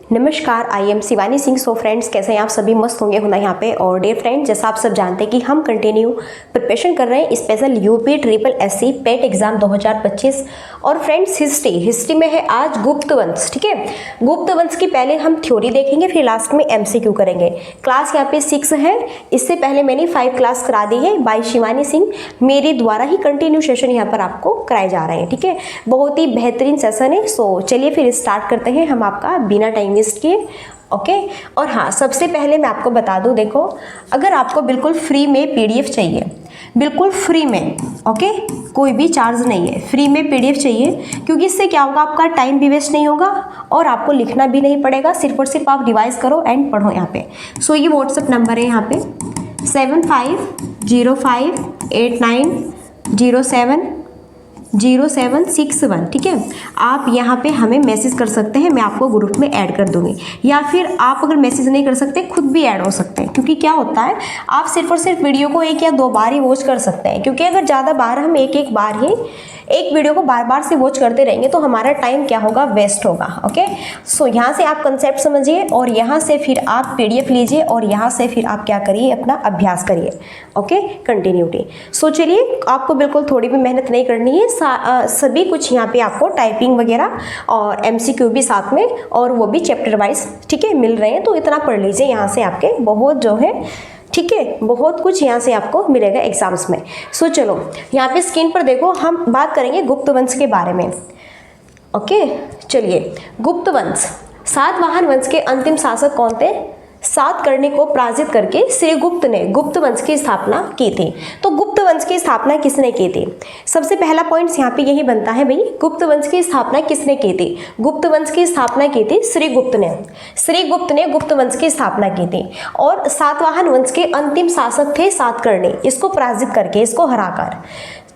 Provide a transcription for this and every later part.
नमस्कार, I am Shivani Singh. So friends, कैसे हैं आप सभी? मस्त होंगे होना यहाँ पे। और डियर फ्रेंड्स, जैसा आप सब जानते हैं कि हम कंटिन्यू प्रिपरेशन कर रहे हैं स्पेशल यूपी ट्रिपल एससी पेट एग्जाम 2025। और फ्रेंड्स, हिस्ट्री में है आज गुप्त वंश। ठीक है, गुप्त वंश की पहले हम थ्योरी देखेंगे, फिर लास्ट में एमसीक्यू करेंगे। क्लास यहाँ पे 6 है। इससे पहले मैंने 5 क्लास करा दी है बाय शिवानी सिंह, मेरे द्वारा ही कंटिन्यू सेशन यहाँ पर आपको कराए जा रहे हैं। ठीक है, बहुत ही बेहतरीन सेशन है। सो चलिए फिर स्टार्ट करते हैं हम आपका बिना टाइम वेस्ट किए। ओके, और हाँ, सबसे पहले मैं आपको बता दूं, देखो, अगर आपको बिल्कुल फ्री में पीडीएफ चाहिए, बिल्कुल फ्री में, ओके, कोई भी चार्ज नहीं है, फ्री में पीडीएफ चाहिए, क्योंकि इससे क्या होगा, आपका टाइम भी वेस्ट नहीं होगा और आपको लिखना भी नहीं पड़ेगा। सिर्फ और सिर्फ आप रिवाइज करो एंड पढ़ो यहाँ पे। सो ये व्हाट्सएप नंबर है यहाँ पे 750589070761। ठीक है, आप यहाँ पे हमें मैसेज कर सकते हैं, मैं आपको ग्रुप में ऐड कर दूंगी। या फिर आप अगर मैसेज नहीं कर सकते, खुद भी ऐड हो सकते हैं। क्योंकि क्या होता है, आप सिर्फ और सिर्फ वीडियो को 1 या 2 बार ही वॉच कर सकते हैं। क्योंकि अगर ज़्यादा बार हम एक बार ही एक वीडियो को बार बार से वॉच करते रहेंगे तो हमारा टाइम क्या होगा, वेस्ट होगा। ओके, सो यहाँ से आप कंसेप्ट समझिए और यहाँ से फिर आप पीडीएफ लीजिए और यहाँ से फिर आप क्या करिए, अपना अभ्यास करिए। Okay, continuity. सो चलिए, आपको बिल्कुल थोड़ी भी मेहनत नहीं करनी है। सभी कुछ यहाँ पे आपको टाइपिंग वगैरह और एमसीक्यू भी साथ में, और वो भी चैप्टर वाइज, ठीक है, मिल रहे हैं। तो इतना पढ़ लीजिए, यहाँ से आपके बहुत जो है, ठीक है, बहुत कुछ यहाँ से आपको मिलेगा एग्जाम्स में। सो चलो, यहाँ पे स्क्रीन पर देखो, हम बात करेंगे गुप्त वंश के बारे में। ओके, चलिए, गुप्त वंश, सातवाहन वंश के अंतिम शासक कौन थे? सातकर्णी को पराजित करके श्रीगुप्त ने गुप्त वंश की स्थापना की थी। तो गुप्त वंश की स्थापना किसने की थी? सबसे पहला पॉइंट यहाँ पे यही बनता है भाई, गुप्त वंश की स्थापना किसने की थी? गुप्त वंश की स्थापना की थी श्रीगुप्त ने। श्रीगुप्त ने गुप्त वंश की स्थापना की थी। और सातवाहन वंश के अंतिम शासक थे सातकर्णी, इसको पराजित करके, इसको हराकर।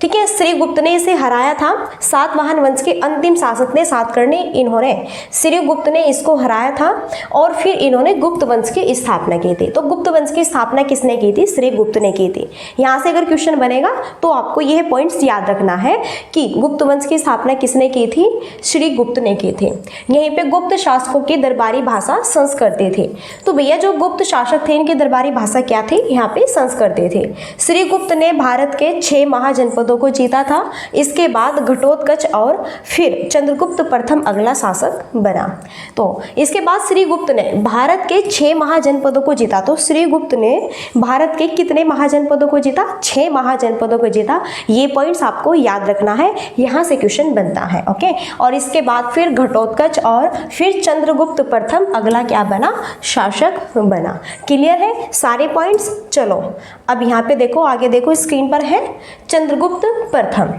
ठीक है, श्रीगुप्त ने इसे हराया था। सातवाहन वंश के अंतिम शासक ने सातकर्णी, इन्होंने, श्रीगुप्त ने इसको हराया था और फिर इन्होंने गुप्त वंश की स्थापना की थी। तो गुप्त वंश की स्थापना किसने की थी? श्रीगुप्त ने की थी। यहाँ से अगर क्वेश्चन बनेगा तो आपको यह पॉइंट्स याद रखना है कि गुप्त वंश की स्थापना किसने की थी? श्रीगुप्त ने की थी। यहीं पे गुप्त शासकों की दरबारी भाषा संस्कृत थी। तो भैया, जो गुप्त शासक थे, इनकी दरबारी भाषा क्या थी? यहाँ पे संस्कृत थी। श्रीगुप्त ने भारत के 6 महाजनपदों को जीता था। इसके बाद घटोत्कच और फिर चंद्रगुप्त प्रथम अगला शासक बना। तो इसके बाद श्रीगुप्त ने भारत के 6 महाजनपदों को जीता। तो श्रीगुप्त ने भारत के कितने महाजनपदों को जीता? 6 महाजनपदों को जीता। ये पॉइंट्स आपको याद रखना है, यहां से क्वेश्चन बनता है। ओके, और इसके बाद फिर घटोत्कच और फिर चंद्रगुप्त प्रथम अगला क्या बना? शासक बना। क्लियर है सारे पॉइंट्स? चलो, अब यहाँ पे देखो, आगे देखो, स्क्रीन पर है चंद्रगुप्त प्रथम।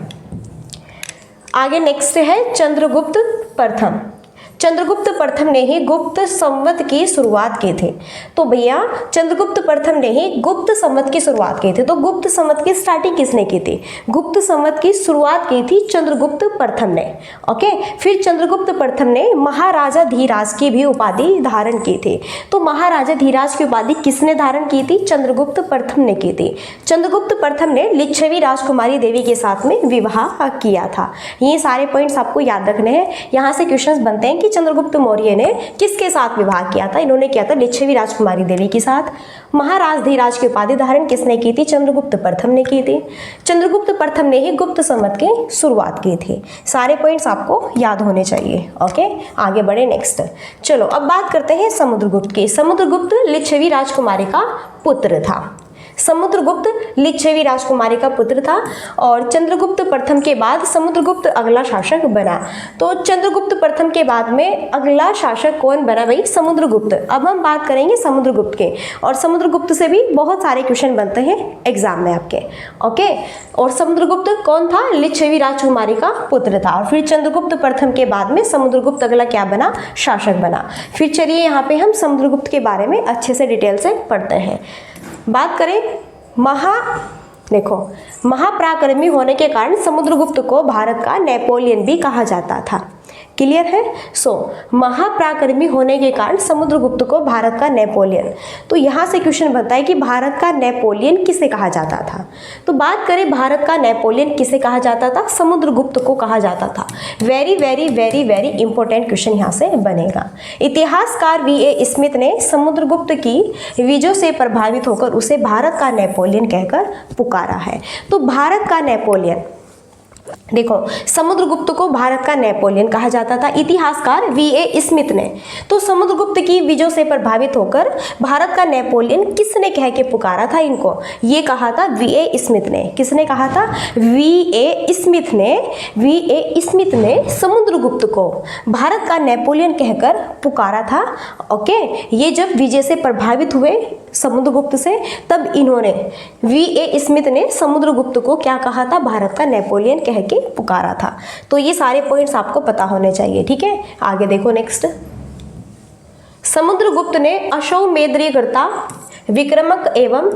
आगे नेक्स्ट है चंद्रगुप्त प्रथम। चंद्रगुप्त प्रथम ने ही गुप्त संवत की शुरुआत की थी। तो भैया, चंद्रगुप्त प्रथम ने ही गुप्त संवत की शुरुआत की थी। तो गुप्त संवत की स्टार्टिंग किसने की थी? गुप्त संवत की शुरुआत की थी चंद्रगुप्त प्रथम ने। ओके, फिर चंद्रगुप्त प्रथम ने महाराजा धीराज की भी उपाधि धारण की थी। तो महाराजा धीराज की उपाधि किसने धारण की थी? चंद्रगुप्त प्रथम ने की थी। चंद्रगुप्त प्रथम ने लिच्छवी राजकुमारी देवी के साथ में विवाह किया था। ये सारे पॉइंट्स आपको याद रखने हैं। यहाँ से क्वेश्चन बनते हैं कि चंद्रगुप्त मौर्य ने किसके साथ विवाह किया था? इन्होंने किया था लिच्छवी राजकुमारी देवी के साथ। महाराज धीराज की उपाधि धारण किसने की थी? चंद्रगुप्त प्रथम ने की थी। चंद्रगुप्त प्रथम ने ही गुप्त संवत की शुरुआत की थी। सारे पॉइंट्स आपको याद होने चाहिए। ओके, आगे बढ़े नेक्स्ट। चलो, अब बात करते हैं समुद्रगुप्त की। समुद्रगुप्त लिच्छवी राजकुमारी का पुत्र था। समुद्रगुप्त लिच्छवी राजकुमारी का पुत्र था और चंद्रगुप्त प्रथम के बाद समुद्रगुप्त अगला शासक बना। तो चंद्रगुप्त प्रथम के बाद में अगला शासक कौन बना भाई? समुद्रगुप्त। अब हम बात करेंगे समुद्रगुप्त के, और समुद्रगुप्त से भी बहुत सारे क्वेश्चन बनते हैं एग्जाम में आपके। ओके, और समुद्रगुप्त कौन था? लिच्छवी राजकुमारी का पुत्र था। और फिर चंद्रगुप्त प्रथम के बाद में समुद्रगुप्त अगला क्या बना? शासक बना। फिर चलिए, यहाँ पे हम समुद्रगुप्त के बारे में अच्छे से डिटेल से पढ़ते हैं। बात करें देखो, महापराक्रमी होने के कारण समुद्रगुप्त को भारत का नेपोलियन भी कहा जाता था। क्लियर है। सो महापराक्रमी होने के कारण समुद्रगुप्त को भारत का नेपोलियन, तो यहाँ से क्वेश्चन बनता है कि भारत का नेपोलियन किसे कहा जाता था। तो बात करें भारत का नेपोलियन किसे कहा जाता था, समुद्रगुप्त को कहा जाता था। Very very very very important question यहाँ से बनेगा। इतिहासकार V.A. स्मिथ ने समुद्रगुप्त की विजयों से प्रभावित होकर उसे भारत का नेपोलियन कहकर पुकारा है। तो भारत का नेपोलियन, देखो समुद्रगुप्त को भारत का नेपोलियन कहा जाता था इतिहासकार V.A. स्मिथ ने। तो समुद्रगुप्त की विजयों से प्रभावित होकर भारत का नेपोलियन किसने कह के पुकारा था इनको, ये कहा था V.A. स्मिथ ने। किसने कहा था, V.A. स्मिथ ने। V.A. स्मिथ ने समुद्रगुप्त को भारत का नेपोलियन कहकर पुकारा था। ओके, ये जब विजय से प्रभावित हुए समुद्रगुप्त से, तब इन्होंने V.A. स्मिथ ने समुद्रगुप्त को क्या कहा था, भारत का नेपोलियन कह के पुकारा था। तो ये सारे पॉइंट्स आपको पता होने चाहिए, ठीक है। आगे देखो नेक्स्ट, समुद्रगुप्त ने अश्वमेधकर्ता, विक्रमक एवं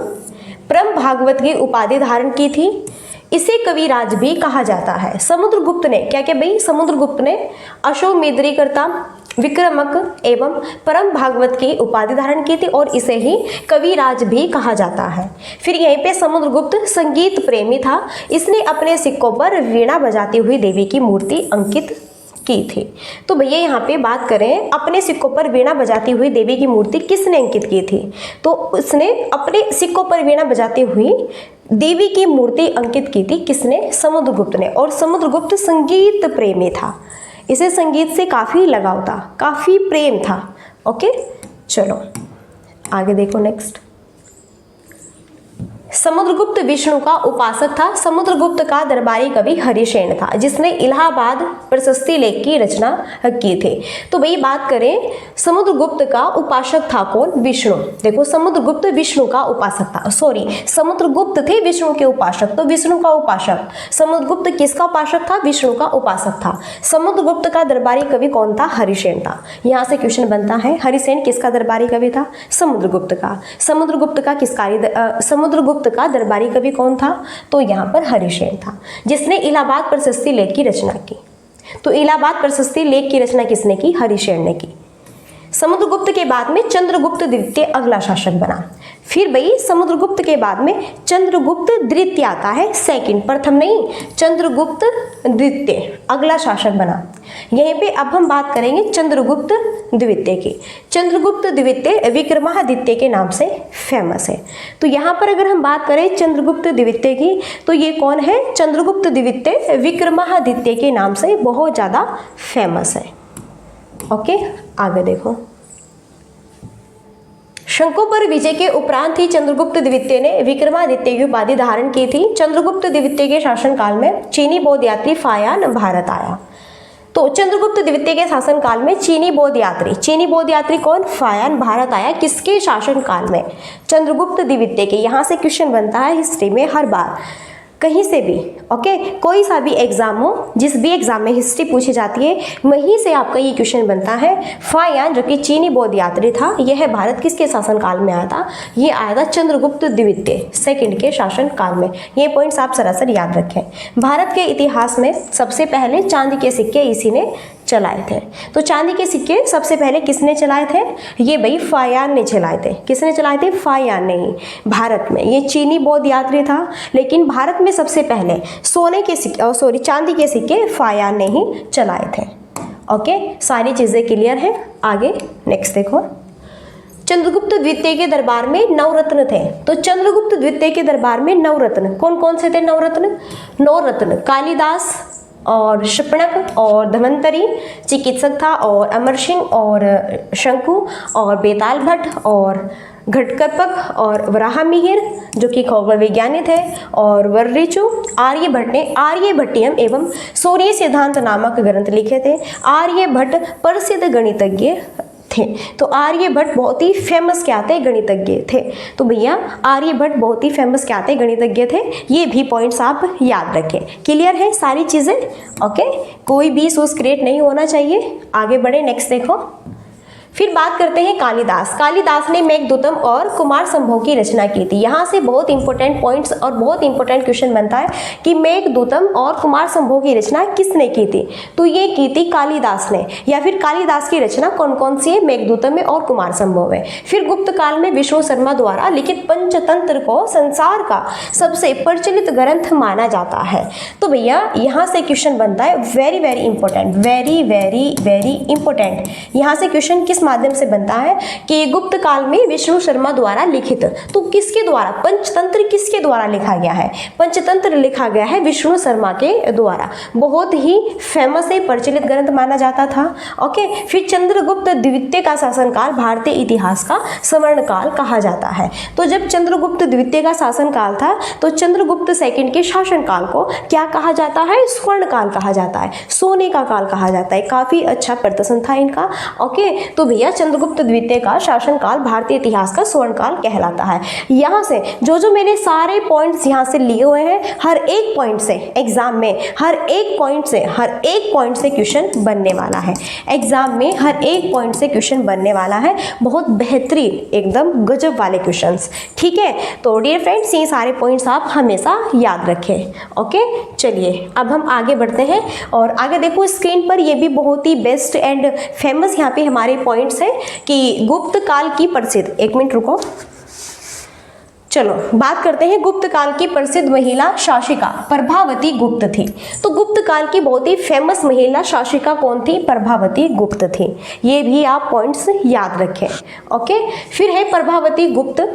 परम भागवत की उपाधि धारण की थी। इसे कविराज भी कहा जाता है। समुद्रगुप्त ने क्या क्या भाई, समुद्रगुप्त ने अश्वमेधकर्ता, विक्रमक एवं परम भागवत की उपाधि धारण की थी और इसे ही कविराज भी कहा जाता है। फिर यहीं पे समुद्रगुप्त संगीत प्रेमी था। इसने अपने सिक्कों पर वीणा बजाती हुई देवी की मूर्ति अंकित की थी। तो भैया यहाँ पे बात करें, अपने सिक्कों पर वीणा बजाती हुई देवी की मूर्ति किसने अंकित की थी, तो उसने अपने सिक्कों पर वीणा बजाती हुई देवी की मूर्ति अंकित की थी किसने, समुद्रगुप्त ने। और समुद्रगुप्त संगीत प्रेमी था, इसे संगीत से काफ़ी लगाव था, काफ़ी प्रेम था। ओके, चलो आगे देखो नेक्स्ट, समुद्रगुप्त विष्णु का उपासक था। समुद्रगुप्त का दरबारी कवि हरिसेन था, जिसने इलाहाबाद प्रशस्ति लेख की रचना की थी। तो भाई बात करें, समुद्रगुप्त का उपासक था कौन, विष्णु। देखो समुद्रगुप्त विष्णु का उपासक था, सॉरी समुद्रगुप्त थे विष्णु के उपासक, तो विष्णु का उपासक। समुद्रगुप्त किसका उपासक था, विष्णु का उपासक था। समुद्रगुप्त का दरबारी कवि कौन था, हरिसेन था। यहाँ से क्वेश्चन बनता है, हरिसेन किसका दरबारी कवि था, समुद्रगुप्त का। समुद्रगुप्त का समुद्रगुप्त का दरबारी कवि कौन था, तो यहाँ पर हरिसेन था, जिसने इलाहाबाद प्रशस्ति लेख की रचना की। तो इलाहाबाद प्रशस्ति लेख की रचना किसने की, हरिसेन ने की। समुद्रगुप्त के बाद में चंद्रगुप्त द्वितीय अगला शासक बना। फिर भाई समुद्रगुप्त के बाद में चंद्रगुप्त द्वितीय आता है, सेकंड, प्रथम नहीं, चंद्रगुप्त द्वितीय अगला शासक बना। यहीं पे अब हम बात करेंगे चंद्रगुप्त द्वितीय की। चंद्रगुप्त द्वितीय विक्रमादित्य के नाम से फेमस है। तो यहाँ पर अगर हम बात करें चंद्रगुप्त द्वितीय की, तो ये कौन है, चंद्रगुप्त द्वितीय विक्रमादित्य के नाम से बहुत ज़्यादा फेमस है। ओके, आगे देखो, शंखों पर विजय के उपरांत ही चंद्रगुप्त द्वितीय ने विक्रमादित्य की उपाधि धारण की थी। चंद्रगुप्त द्वितीय के शासनकाल में चीनी बौद्ध यात्री फायान भारत आया। तो चंद्रगुप्त द्वितीय के शासनकाल में चीनी बौद्ध यात्री कौन, फायान भारत आया। किसके शासनकाल में, चंद्रगुप्त द्वितीय के। यहाँ से क्वेश्चन बनता है हिस्ट्री में हर बार, कहीं से भी, ओके, कोई सा भी एग्जाम हो, जिस भी एग्जाम में हिस्ट्री पूछी जाती है, वहीं से आपका ये क्वेश्चन बनता है। फायान जो कि चीनी बौद्ध यात्री था, यह भारत किसके शासनकाल में आया था, ये आया था चंद्रगुप्त द्वितीय सेकंड के शासनकाल में। ये पॉइंट्स आप सरासर याद रखें। भारत के इतिहास में सबसे पहले चांदी के सिक्के इसी ने चलाए थे। तो चांदी के सिक्के सबसे पहले किसने चलाए थे, ये भाई फायान ने चलाए थे। किसने चलाए थे, फायान ने ही। भारत में ये चीनी बौद्ध यात्री था, लेकिन भारत में सबसे पहले सोने के सिक्के चांदी के सिक्के फायान ने ही चलाए थे। ओके, सारी चीज़ें क्लियर हैं। आगे नेक्स्ट देखो, चंद्रगुप्त द्वितीय के दरबार में नवरत्न थे। तो चंद्रगुप्त द्वितीय के दरबार में नवरत्न कौन कौन से थे, नवरत्न कालिदास और शपणक और धन्वंतरी चिकित्सक था, और अमर सिंह और शंकु और बेताल भट्ट और घटकर्पक और वराहमिहिर जो कि खगोल विज्ञानी थे, और वर्रिचु। आर्यभट्ट ने आर्यभट्टियम एवं सूर्य सिद्धांत नामक ग्रंथ लिखे थे। आर्यभट्ट प्रसिद्ध गणितज्ञ थे। तो आर्यभट्ट बहुत ही फेमस क्या थे, गणितज्ञ थे। तो भैया आर्यभट्ट बहुत ही फेमस क्या थे, गणितज्ञ थे। ये भी पॉइंट्स आप याद रखें। क्लियर है सारी चीज़ें, ओके, कोई भी इशूज क्रिएट नहीं होना चाहिए। आगे बढ़े, नेक्स्ट देखो, फिर बात करते हैं कालिदास। कालिदास ने मेघदूतम और कुमार संभव की रचना की थी। यहाँ से बहुत इंपॉर्टेंट पॉइंट्स और बहुत इंपॉर्टेंट क्वेश्चन बनता है कि मेघदूतम और कुमार संभव की रचना किसने की थी, तो ये की थी कालिदास ने। या फिर कालिदास की रचना कौन कौन सी है, मेघदूतम में और कुमार संभव में। फिर गुप्त काल में विष्णु शर्मा द्वारा लिखित पंचतंत्र को संसार का सबसे प्रचलित ग्रंथ माना जाता है। तो भैया यहाँ से क्वेश्चन बनता है very very important, very very very important. यहाँ से क्वेश्चन किस माध्यम से बनता है कि गुप्त काल में विष्णु शर्मा द्वारा लिखित, तो किसके द्वारा, पंचतंत्र किसके द्वारा लिखा गया है, पंचतंत्र लिखा गया है विष्णु शर्मा के द्वारा। बहुत ही फेमस है, प्रचलित ग्रंथ माना जाता था। ओके, फिर चंद्रगुप्त द्वितीय का शासनकाल भारतीय इतिहास का स्वर्ण काल कहा जाता है। तो जब चंद्रगुप्त द्वितीय का शासनकाल था तो चंद्रगुप्त सेकंड के शासनकाल को क्या कहा जाता है, स्वर्ण काल कहा जाता है, सोने का काल कहा जाता है। काफी अच्छा प्रदर्शन था इनका। ओके, तो भैया चंद्रगुप्त द्वितीय का शासनकाल भारतीय इतिहास का स्वर्ण काल कहलाता है। यहाँ से जो मैंने सारे पॉइंट्स यहाँ से लिए हुए हैं, हर एक पॉइंट से एग्जाम में हर एक पॉइंट से क्वेश्चन बनने वाला है। एग्जाम में हर एक पॉइंट से क्वेश्चन बनने वाला है, बहुत बेहतरीन, एकदम गजब वाले क्वेश्चंस। ठीक है, तो डियर फ्रेंड्स ये सारे पॉइंट्स आप हमेशा याद रखें। ओके, चलिए अब हम आगे बढ़ते हैं और आगे देखो स्क्रीन पर, ये भी बहुत ही बेस्ट एंड फेमस यहाँ पे हमारे पॉइंट्स हैं कि गुप्त काल की प्रसिद्ध, एक मिनट रुको, चलो बात करते हैं। गुप्त काल की प्रसिद्ध महिला शासिका प्रभावती गुप्त थी। तो गुप्त काल की बहुत ही फेमस महिला शासिका कौन थी, प्रभावती गुप्त थी। ये भी आप पॉइंट्स याद रखें। ओके, फिर है प्रभावती गुप्त।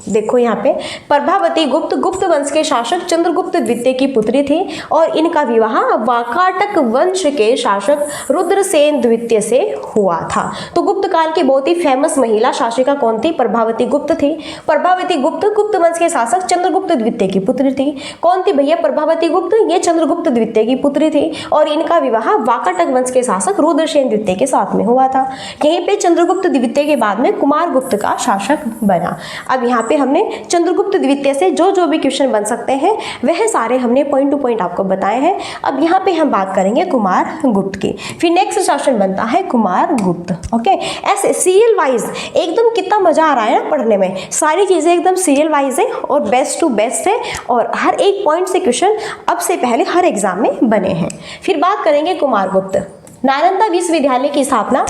देखो यहाँ पे प्रभावती गुप्त गुप्त वंश के शासक चंद्रगुप्त द्वितीय की पुत्री थी और इनका विवाह वाकाटक वंश के शासक रुद्रसेन द्वितीय से हुआ था। तो गुप्त काल की बहुत ही फेमस महिला शासिका कौन थी, प्रभावती गुप्त थी। प्रभावती गुप्त गुप्त वंश के शासक चंद्रगुप्त द्वितीय की पुत्री थी। कौन थी भैया प्रभावती गुप्त, ये चंद्रगुप्त द्वितीय की पुत्री थी और इनका विवाह वाकाटक वंश के शासक रुद्रसेन द्वितीय के साथ में हुआ था। यहीं पे चंद्रगुप्त द्वितीय के बाद में कुमार गुप्त का शासक बना। अब यहाँ पे हमने चंद्रगुप्त द्वितीय से जो भी क्वेश्चन बन सकते हैं वह सारे हमने पॉइंट टू पॉइंट आपको बताए हैं। अब यहाँ पे हम बात करेंगे कुमार गुप्त की। फिर नेक्स्ट शासन बनता है कुमार गुप्त। ओके, ऐसे सीरियल वाइज एकदम कितना मजा आ रहा है ना पढ़ने में, सारी चीजें एकदम सीरियल वाइज है और बेस्ट टू बेस्ट है और हर एक पॉइंट से क्वेश्चन अब से पहले हर एग्जाम में बने हैं। फिर बात करेंगे कुमार गुप्त। नालंदा विश्वविद्यालय की स्थापना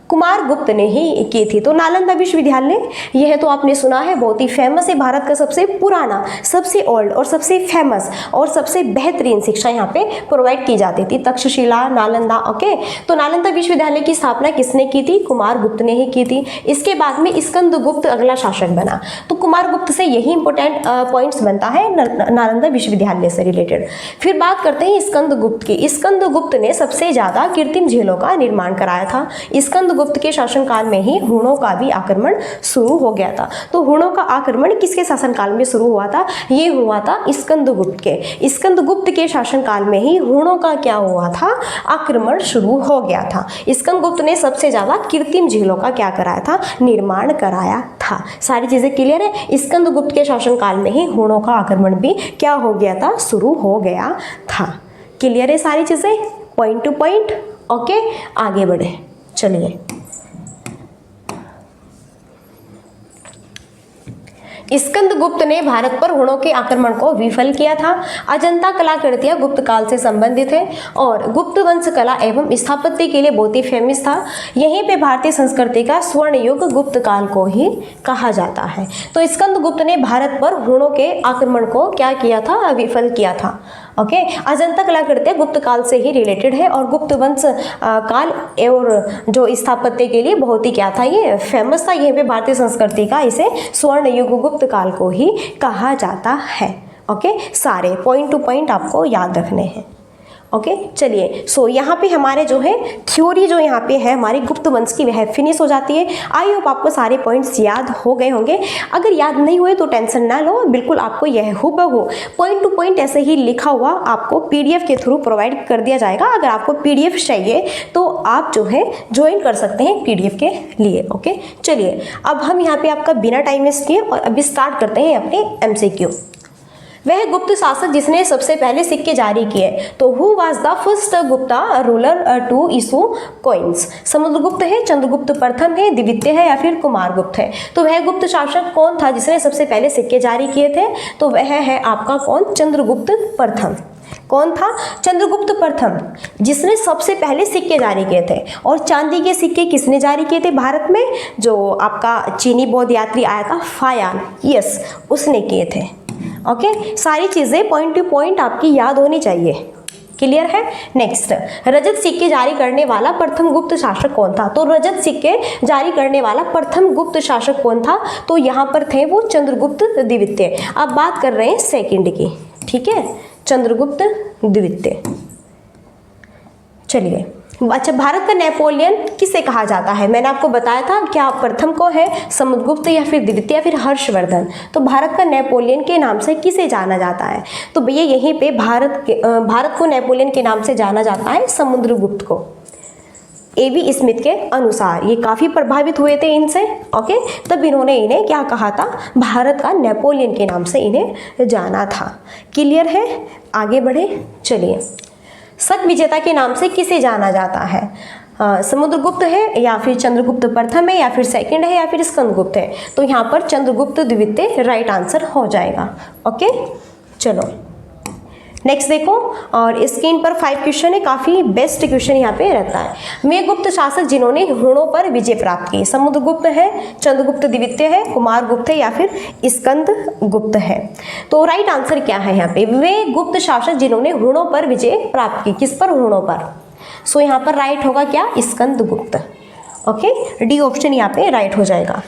कुमार गुप्त ने ही की थी। तो नालंदा विश्वविद्यालय यह तो आपने सुना है, बहुत ही फेमस है, भारत का सबसे पुराना, सबसे ओल्ड और सबसे फेमस और सबसे बेहतरीन शिक्षा यहाँ पे प्रोवाइड की जाती थी, तक्षशिला, नालंदा। ओके, तो नालंदा विश्वविद्यालय की स्थापना किसने की थी, कुमार गुप्त ने ही की थी। इसके बाद में स्कंदगुप्त अगला शासक बना। तो कुमार गुप्त से यही इंपॉर्टेंट पॉइंट्स बनता है नालंदा विश्वविद्यालय से रिलेटेड। फिर बात करते हैं स्कंदगुप्त की। स्कंदगुप्त ने सबसे ज्यादा कृत्रिम झीलों का निर्माण कराया था। स्कंदगुप्त के शासनकाल में ही हुणों का भी आक्रमण शुरू हो गया था। तो हुणों का आक्रमण किसके शासनकाल में शुरू हुआ था, ये हुआ था स्कंदगुप्त के। स्कंदगुप्त के शासनकाल में ही हुणों का क्या हुआ था, आक्रमण शुरू हो गया था। स्कंदगुप्त ने सबसे ज्यादा कृत्रिम झीलों का क्या कराया था, निर्माण कराया था। सारी चीजें क्लियर है। स्कंदगुप्त के शासनकाल में ही हुणों का आक्रमण भी क्या हो गया था, शुरू हो गया था। क्लियर है सारी चीजें, पॉइंट टू पॉइंट। ओके, आगे बढ़े, चलिए। स्कंदगुप्त ने भारत पर हुणों के आक्रमण को विफल किया था। अजंता कलाकृतियां गुप्त काल से संबंधित है और गुप्त वंश कला एवं स्थापत्य के लिए बहुत ही फेमस था। यहीं पे भारतीय संस्कृति का स्वर्ण युग गुप्त काल को ही कहा जाता है। तो स्कंदगुप्त ने भारत पर हुणों के आक्रमण को क्या किया था, विफल किया था। ओके, अजंता कलाकृतियां गुप्त काल से ही रिलेटेड है और गुप्त वंश काल और जो स्थापत्य के लिए बहुत ही क्या था, ये फेमस था। यहीं पे भारतीय संस्कृति का इसे स्वर्ण युग गुप्त काल को ही कहा जाता है। ओके, सारे पॉइंट टू पॉइंट आपको याद रखने हैं। ओके, चलिए। सो यहाँ पे हमारे जो है थ्योरी जो यहाँ पे है हमारी गुप्त वंश की वह फिनिश हो जाती है। आई होप आपको सारे पॉइंट्स याद हो गए होंगे। अगर याद नहीं हुए तो टेंशन ना लो, बिल्कुल आपको यह हुबहू पॉइंट टू पॉइंट ऐसे ही लिखा हुआ आपको पीडीएफ के थ्रू प्रोवाइड कर दिया जाएगा। अगर आपको पीडीएफ चाहिए तो आप जो है ज्वाइन कर सकते हैं पीडीएफ के लिए। ओके, चलिए अब हम यहाँ पे आपका बिना टाइम वेस्ट किए और अभी स्टार्ट करते हैं अपने एमसीक्यू। वह गुप्त शासक जिसने सबसे पहले सिक्के जारी किए। तो who was the first Gupta ruler to issue coins. Samudragupta है, चंद्रगुप्त प्रथम है, द्वितीय है या फिर कुमारगुप्त है। तो वह गुप्त शासक कौन था जिसने सबसे पहले सिक्के जारी किए थे? तो वह है आपका कौन? चंद्रगुप्त प्रथम। कौन था? चंद्रगुप्त प्रथम, जिसने सबसे पहले सिक्के जारी किए थे। और चांदी के सिक्के किसने जारी किए थे भारत में? जो आपका चीनी बौद्ध यात्री आया था फायान, यस, उसने किए थे। ओके, सारी चीज़ें पॉइंट टू पॉइंट आपकी याद होनी चाहिए। क्लियर है? नेक्स्ट, रजत सिक्के जारी करने वाला प्रथम गुप्त शासक कौन था? तो रजत सिक्के जारी करने वाला प्रथम गुप्त शासक कौन था? तो यहाँ पर थे वो चंद्रगुप्त द्वितीय। अब बात कर रहे हैं सेकंड की, ठीक है, चंद्रगुप्त द्वितीय। चलिए, अच्छा, भारत का नेपोलियन किसे कहा जाता है? मैंने आपको बताया था, क्या प्रथम को है समुद्रगुप्त या फिर द्वितीय या फिर हर्षवर्धन? तो भारत का नेपोलियन के नाम से किसे जाना जाता है? तो भैया यहीं पे भारत को नेपोलियन के नाम से जाना जाता है समुद्रगुप्त को। A.V. स्मिथ के अनुसार ये काफ़ी प्रभावित हुए थे इनसे, ओके, तब इन्होंने इन्हें क्या कहा था? भारत का नेपोलियन के नाम से इन्हें जाना था। क्लियर है? आगे बढ़े, चलिए। शक विजेता के नाम से किसे जाना जाता है? समुद्रगुप्त है या फिर चंद्रगुप्त प्रथम है या फिर सेकंड है या फिर स्कंदगुप्त है? तो यहाँ पर चंद्रगुप्त द्वितीय राइट आंसर हो जाएगा। ओके, चलो नेक्स्ट देखो, और स्क्रीन पर 5 क्वेश्चन है, काफ़ी बेस्ट क्वेश्चन यहाँ पे रहता है। वे गुप्त शासक जिन्होंने हुणों पर विजय प्राप्त की। समुद्रगुप्त है, चंद्रगुप्त द्वितीय है, कुमारगुप्त है या फिर स्कंदगुप्त है? तो राइट आंसर क्या है यहाँ पे? वे गुप्त शासक जिन्होंने हुणों पर विजय प्राप्त की। किस पर? हुणों पर। सो यहाँ पर राइट होगा क्या? स्कंदगुप्त। ओके, डी ऑप्शन यहाँ पे राइट हो जाएगा।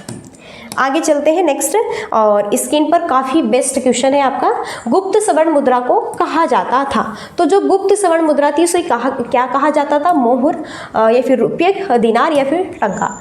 आगे चलते हैं नेक्स्ट, और स्क्रीन पर काफ़ी बेस्ट क्वेश्चन है आपका। गुप्त स्वर्ण मुद्रा को कहा जाता था। तो जो गुप्त स्वर्ण मुद्रा थी उसे क्या कहा जाता था? मोहर या फिर रुपये, दिनार या फिर टंका?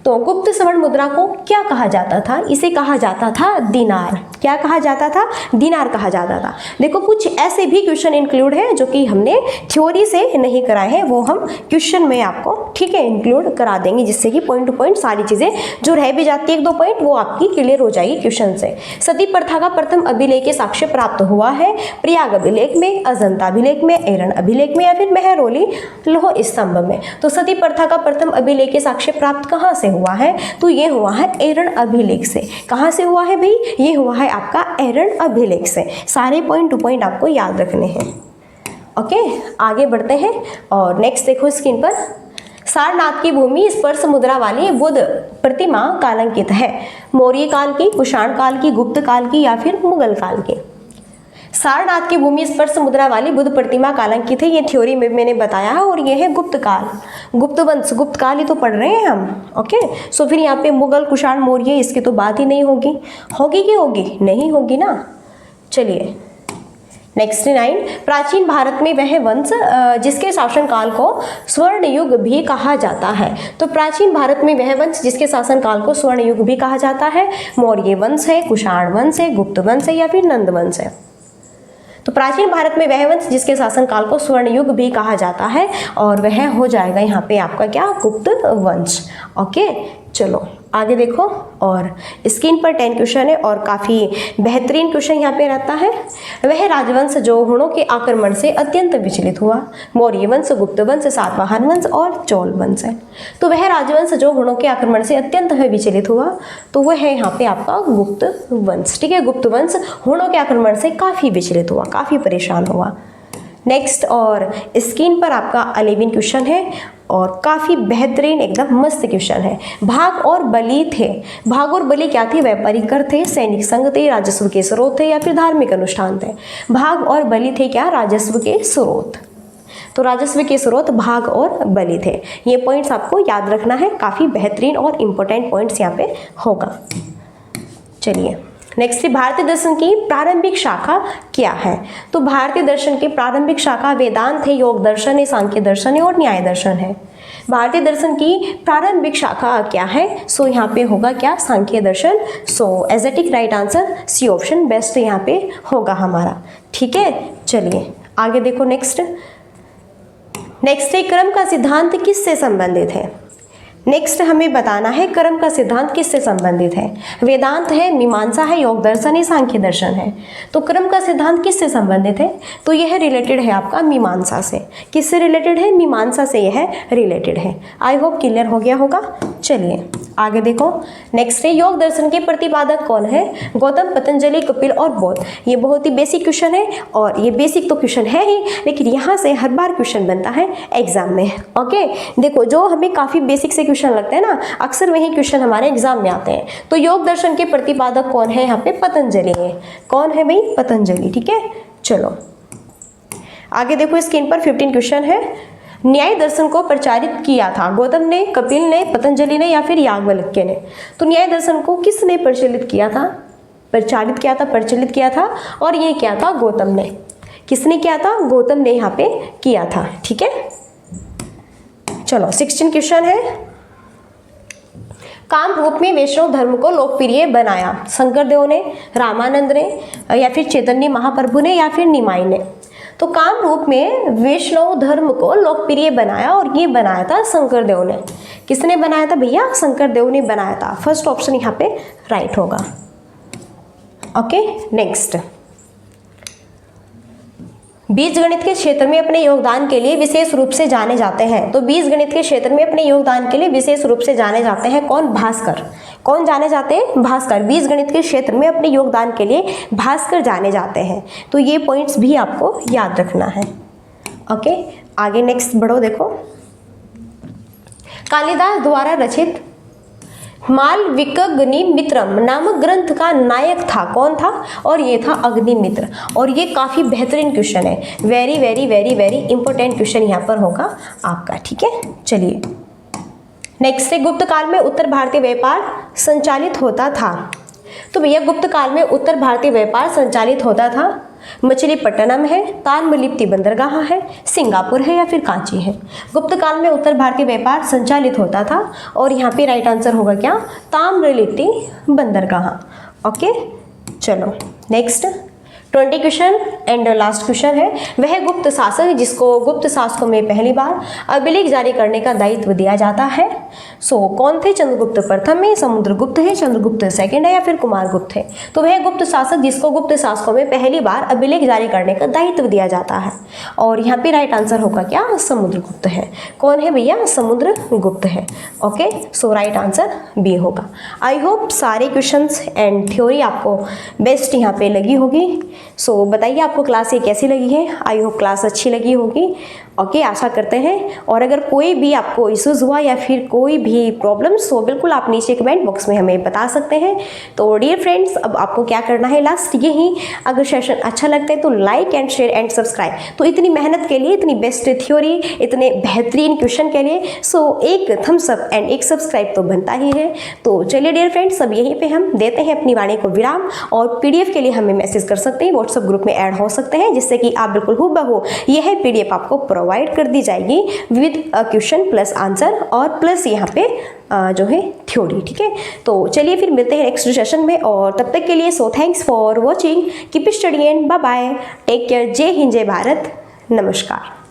तो गुप्त स्वर्ण मुद्रा को क्या कहा जाता था? इसे कहा जाता था दिनार। क्या कहा जाता था? दिनार कहा जाता था। देखो, कुछ ऐसे भी क्वेश्चन इंक्लूड है जो कि हमने थ्योरी से नहीं कराए हैं, वो हम क्वेश्चन में आपको, ठीक है, इंक्लूड करा देंगे, जिससे कि पॉइंट टू पॉइंट सारी चीज़ें जो रह भी जाती है 1-2 पॉइंट, वो आपकी क्लियर हो जाएगी क्वेश्चन से। सती प्रथा का प्रथम अभिलेख साक्ष्य प्राप्त हुआ है प्रयाग अभिलेख में, अजंता अभिलेख में, एरन अभिलेख में या फिर मेहरौली लौह स्तंभ में? तो सती प्रथा का प्रथम अभिलेख साक्ष्य प्राप्त कहाँ से हुआ है? तो ये हुआ है एरन अभिलेख से। कहाँ से हुआ है भाई? ये हुआ है आपका एरन अभिलेख से। सारे पॉइंट टू पॉइंट आपको याद रखने हैं। ओके, आगे बढ़ते हैं, और नेक्स्ट देखो स्क्रीन पर, सारनाथ की भूमि स्पर्श मुद्रा वाली बुद्ध प्रतिमा कालांकित है। मौर्य काल की, कुषाण काल की, गुप्त काल की या फिर मुगल काल की? सारनाथ की भूमि स्पर्श मुद्रा वाली बुद्ध प्रतिमा कालांकित है, ये थ्योरी में मैंने बताया है, और ये है गुप्त काल, गुप्त वंश, गुप्त काल ही तो पढ़ रहे हैं हम। ओके, सो फिर यहाँ पे मुगल, कुषाण, मौर्य, इसकी तो बात ही नहीं होगी। होगी कि होगी? नहीं होगी ना। चलिए नेक्स्ट 9, प्राचीन भारत में वह वंश जिसके शासनकाल को स्वर्ण युग भी कहा जाता है। तो प्राचीन भारत में वह वंश जिसके शासनकाल को स्वर्ण युग भी कहा जाता है, मौर्य वंश है, कुषाण वंश है, गुप्त वंश है या फिर नंद वंश है? तो प्राचीन भारत में वह वंश जिसके शासनकाल को स्वर्ण युग भी कहा जाता है, और वह हो जाएगा यहाँ पे आपका क्या? गुप्त वंश। ओके, चलो आगे देखो, और स्क्रीन पर 10 क्वेश्चन है, और काफ़ी बेहतरीन क्वेश्चन यहाँ पे रहता है। वह राजवंश जो हुणों के आक्रमण से अत्यंत विचलित हुआ। मौर्य वंश, गुप्त वंश, सातवाहन वंश और चोल वंश है। तो वह राजवंश जो हुणों के आक्रमण से अत्यंत विचलित हुआ, तो वह है यहाँ पे आपका गुप्त वंश। ठीक है, गुप्त वंश हुणों के आक्रमण से काफ़ी विचलित हुआ, काफ़ी परेशान हुआ। नेक्स्ट, और स्क्रीन पर आपका 11 क्वेश्चन है, और काफ़ी बेहतरीन एकदम मस्त क्वेश्चन है। भाग और बलि थे। भाग और बलि क्या थे? व्यापारिक कर थे, सैनिक संघ थे, राजस्व के स्रोत थे या फिर धार्मिक अनुष्ठान थे? भाग और बलि थे क्या? राजस्व के स्रोत। तो राजस्व के स्रोत भाग और बलि थे। ये पॉइंट्स आपको याद रखना है, काफ़ी बेहतरीन और इम्पोर्टेंट पॉइंट्स यहाँ पे होगा। चलिए नेक्स्ट, भारतीय दर्शन की प्रारंभिक शाखा क्या है? तो भारतीय दर्शन की प्रारंभिक शाखा वेदांत है, योग दर्शन है, सांख्य दर्शन है और न्याय दर्शन है। भारतीय दर्शन की प्रारंभिक शाखा क्या है? सो यहाँ पे होगा क्या? Sankhya Darshan. So as a tick right answer C option best यहाँ पे होगा हमारा। ठीक है, चलिए आगे देखो। नेक्स्ट क्रम का सिद्धांत किससे संबंधित है? नेक्स्ट हमें बताना है कर्म का सिद्धांत किससे संबंधित है। वेदांत है, मीमांसा है, योग दर्शन है, सांख्य दर्शन है। तो कर्म का सिद्धांत किससे संबंधित है, तो यह रिलेटेड है आपका मीमांसा से। किससे रिलेटेड है, मीमांसा से यह रिलेटेड है। आई होप क्लियर हो गया होगा। चलिए आगे देखो। नेक्स्ट है योग दर्शन के प्रतिपादक कौन है, गौतम, पतंजलि, कपिल और बौद्ध। ये बहुत ही बेसिक क्वेश्चन है, और ये बेसिक तो क्वेश्चन है ही, लेकिन यहाँ से हर बार क्वेश्चन बनता है एग्जाम में। ओके, देखो जो हमें काफ़ी बेसिक से क्वेश्चन लगते हैं ना, अक्सर वही क्वेश्चन हमारे एग्जाम में आते हैं। तो योग दर्शन के प्रतिपादक कौन है, यहाँ पे पतंजलि है। कौन है भाई, पतंजलि। ठीक है, चलो आगे देखो। स्क्रीन पर 15 क्वेश्चन है। न्याय दर्शन को प्रचारित किया था, गौतम ने, कपिल ने, पतंजलि ने या फिर याज्ञवल्क्य ने। तो न्याय दर्शन को किसने प्रचलित किया था, प्रचारित किया था, प्रचलित किया था, और ये क्या था, गौतम ने। किसने किया था, गौतम ने यहाँ पे किया था। ठीक है, चलो 16 क्वेश्चन है। काम रूप में वैष्णव धर्म को लोकप्रिय बनाया, शंकरदेव ने, रामानंद ने, या फिर चैतन्य महाप्रभु ने, या फिर निमाई ने। तो काम रूप में वैष्णव धर्म को लोकप्रिय बनाया, और ये बनाया था शंकरदेव ने। किसने बनाया था भैया, शंकरदेव ने बनाया था। फर्स्ट ऑप्शन यहाँ पे राइट होगा। Okay, next. बीजगणित के क्षेत्र में अपने योगदान के लिए विशेष रूप से जाने जाते हैं। तो बीजगणित के क्षेत्र में अपने योगदान के लिए विशेष रूप से जाने जाते हैं कौन, भास्कर। कौन जाने जाते हैं, भास्कर। बीजगणित के क्षेत्र में अपने योगदान के लिए भास्कर जाने जाते हैं। तो ये पॉइंट्स भी आपको याद रखना है। ओके, आगे नेक्स्ट बढ़ो। देखो, कालिदास द्वारा रचित मालविकाग्निमित्रम नामक ग्रंथ का नायक था, कौन था, और ये था अग्निमित्र। और ये काफ़ी बेहतरीन क्वेश्चन है, very very very very important question यहाँ पर होगा आपका। ठीक है, चलिए नेक्स्ट है गुप्त काल में उत्तर भारतीय व्यापार संचालित होता था। तो भैया गुप्त काल में उत्तर भारतीय व्यापार संचालित होता था। मछलीपट्टनम है, ताम्रलिप्ति बंदरगाह है, सिंगापुर है, या फिर कांची है। गुप्त काल में उत्तर भारतीय व्यापार संचालित होता था, और यहाँ पे राइट आंसर होगा क्या, ताम्रलिप्ति बंदरगाह। ओके, चलो next 20 question and last question है। वह गुप्त शासक जिसको गुप्त शासकों में पहली बार अभिलेख जारी करने का दायित्व दिया जाता है। कौन थे, चंद्रगुप्त प्रथम है, समुद्रगुप्त है, चंद्रगुप्त सेकंड है, या फिर कुमारगुप्त है। तो वह गुप्त शासक जिसको गुप्त शासकों में पहली बार अभिलेख जारी करने का दायित्व दिया जाता है, और यहाँ पे राइट आंसर होगा क्या, समुद्रगुप्त है। कौन है भैया, समुद्रगुप्त है। ओके, सो राइट आंसर बी होगा। आई होप सारे क्वेश्चंस एंड थ्योरी आपको बेस्ट यहाँ पे लगी होगी। बताइए आपको क्लास ये कैसी लगी है। आई होप क्लास अच्छी लगी होगी। ओके, आशा करते हैं। और अगर कोई भी आपको इश्यूज हुआ या फिर कोई भी प्रॉब्लम्स हो, बिल्कुल आप नीचे कमेंट बॉक्स में हमें बता सकते हैं। तो डियर फ्रेंड्स, अब आपको क्या करना है, लास्ट यही, अगर सेशन अच्छा लगता है तो like and share and subscribe. तो इतनी मेहनत के लिए, इतनी बेस्ट थ्योरी, इतने बेहतरीन क्वेश्चन के लिए एक थम्स अप एंड एक सब्सक्राइब तो बनता ही है। तो चलिए डियर फ्रेंड्स, अब यहीं पर हम देते हैं अपनी वाणी को विराम, और PDF के लिए हमें मैसेज कर सकते हैं, व्हाट्सएप ग्रुप में ऐड हो सकते हैं, जिससे कि आप बिल्कुल हूबहू यह PDF आपको प्रोवाइड कर दी जाएगी विद क्वेश्चन प्लस आंसर और प्लस यहाँ पे जो है थ्योरी। ठीक है, तो चलिए फिर मिलते हैं नेक्स्ट सेशन में, और तब तक के लिए thanks for watching, keep studying, bye bye, take care, जय हिंद, जय भारत, नमस्कार।